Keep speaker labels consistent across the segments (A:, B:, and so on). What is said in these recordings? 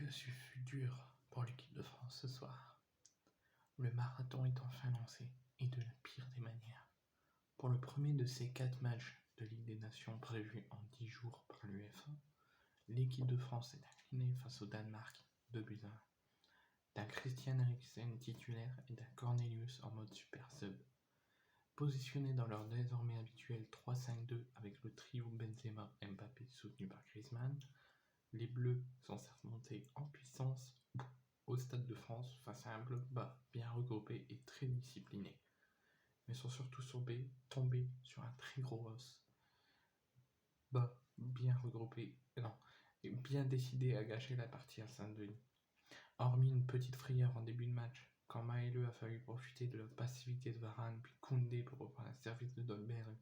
A: Que ce fut dur pour l'équipe de France ce soir. Le marathon est enfin lancé, et de la pire des manières. Pour le premier de ces 4 matchs de Ligue des Nations prévus en 10 jours par l'UEFA, l'équipe de France est inclinée face au Danemark 2-1. D'un Christian Eriksen titulaire et d'un Cornelius en mode super sub. Positionnés dans leur désormais habituel 3-5-2 avec le trio Benzema-Mbappé soutenu par Griezmann, les Bleus sont certes montés en puissance au Stade de France face à un bloc bas bien regroupé et très discipliné, mais sont surtout tombés sur un très gros os bas bien regroupé et bien décidé à gâcher la partie à Saint-Denis. Hormis une petite frayeur en début de match, quand Maëlle a fallu profiter de la passivité de Varane puis Koundé pour reprendre un service de Dolberg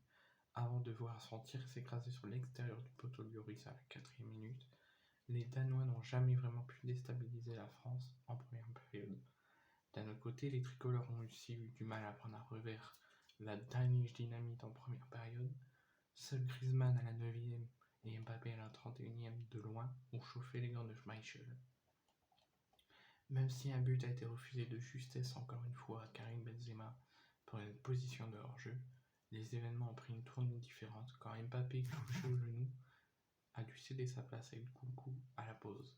A: avant de voir son tir s'écraser sur l'extérieur du poteau de Lloris à la 4e minute, les Danois n'ont jamais vraiment pu déstabiliser la France en première période. D'un autre côté, les tricolores ont aussi eu du mal à prendre à revers la Danish Dynamite en première période. Seul Griezmann à la 9e et Mbappé à la 31e de loin ont chauffé les gants de Schmeichel. Même si un but a été refusé de justesse encore une fois à Karim Benzema pour une position de hors-jeu, les événements ont pris une tournure différente quand Mbappé, couché au genou, a dû céder sa place à Nkunku à la pause.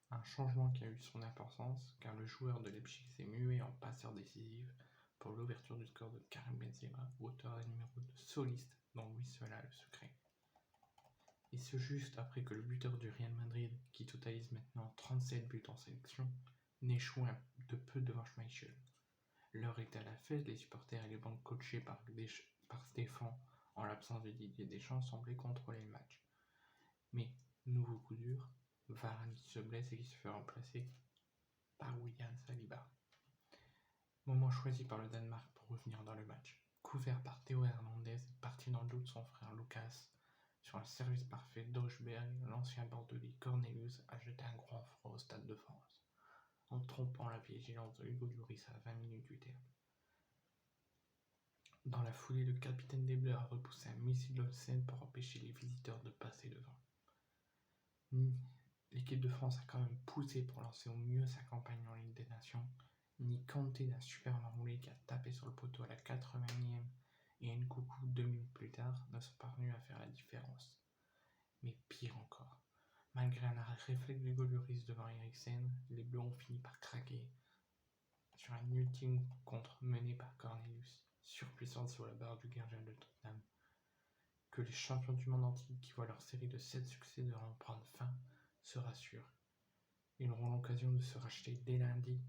A: Un changement qui a eu son importance car le joueur de Leipzig s'est mué en passeur décisif pour l'ouverture du score de Karim Benzema, auteur des numéros de soliste dont lui seul a le secret. Et ce juste après que le buteur du Real Madrid, qui totalise maintenant 37 buts en sélection, n'échoue de peu devant Schmeichel. L'heure était à la fête, les supporters et les banques coachés par Stéphane en l'absence de Didier Deschamps semblaient contrôler le match. Mais, nouveau coup dur, Varane qui se blesse et qui se fait remplacer par William Saliba. Moment choisi par le Danemark pour revenir dans le match. Couvert par Théo Hernandez et parti dans le dos de son frère Lucas, sur un service parfait d'Auchberg, l'ancien bordelais Cornelius a jeté un grand froid au Stade de France, en trompant la vigilance de Hugo Lloris à 20 minutes du terme. Dans la foulée, le capitaine des Bleus a repoussé un missile obscène pour empêcher les visiteurs de passer devant. L'équipe de France a quand même poussé pour lancer au mieux sa campagne en Ligue des Nations. Ni Kanté d'un super enroulé qui a tapé sur le poteau à la 80e et Nkunku 2 minutes plus tard ne sont parvenus à faire la différence. Mais pire encore, malgré un arrêt réflexe d'Hugo Lloris devant Eriksen, les Bleus ont fini par craquer sur un ultime contre mené par Cornelius, surpuissante sur la barre du gardien de Tottenham. Que les champions du monde entier qui voient leur série de 7 succès devront prendre fin se rassurent. Ils auront l'occasion de se racheter dès lundi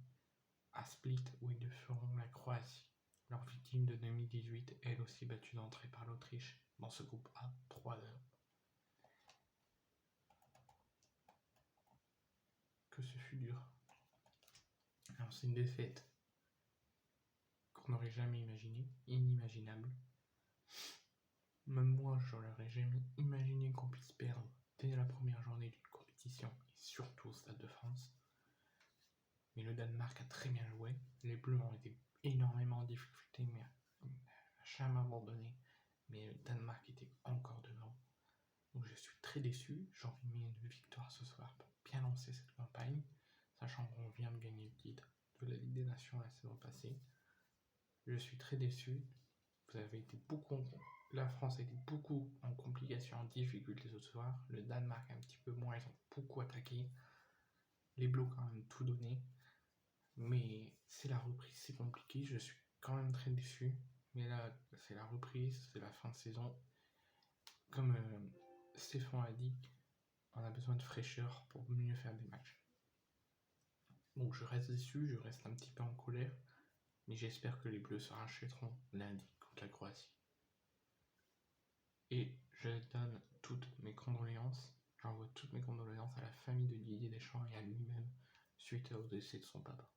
A: à Split où ils feront la Croatie, leur victime de 2018, elle aussi battue d'entrée par l'Autriche dans ce groupe A 3-2. Que ce fut dur. Alors c'est une défaite qu'on n'aurait jamais imaginée, inimaginable. Même moi, je n'aurais jamais imaginé qu'on puisse perdre dès la première journée d'une compétition, et surtout au Stade de France. Mais le Danemark a très bien joué. Les Bleus ont été énormément en difficulté, mais n'a jamais abandonné. Mais le Danemark était encore devant. Donc je suis très déçu. J'ai envie de mettre une victoire ce soir pour bien lancer cette campagne, sachant qu'on vient de gagner le titre de la Ligue des Nations la saison passée. Je suis très déçu. La France a été beaucoup en complications, en difficulté ce soir. Le Danemark un petit peu moins, ils ont beaucoup attaqué. Les Bleus ont quand même tout donné. Mais c'est la reprise, c'est compliqué. Je suis quand même très déçu. Mais là, c'est la reprise, c'est la fin de saison. Comme Stéphane a dit, on a besoin de fraîcheur pour mieux faire des matchs. Donc je reste déçu, je reste un petit peu en colère. Mais j'espère que les Bleus se rachèteront lundi contre la Croatie. Et je donne toutes mes condoléances. J'envoie toutes mes condoléances à la famille de Didier Deschamps et à lui-même suite au décès de son papa.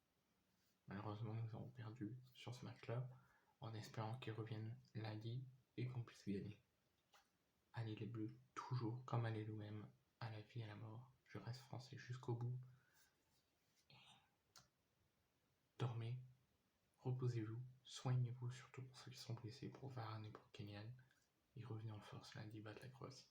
A: Malheureusement, nous avons perdu sur ce match-là, en espérant qu'il revienne lundi et qu'on puisse gagner. Allez les Bleus, toujours comme allez l'OM, à la vie et à la mort. Je reste français jusqu'au bout. Dormez, reposez-vous, soignez-vous, surtout pour ceux qui sont blessés, pour Varane et pour Kylian. Et revenez en force lundi battre la Croatie.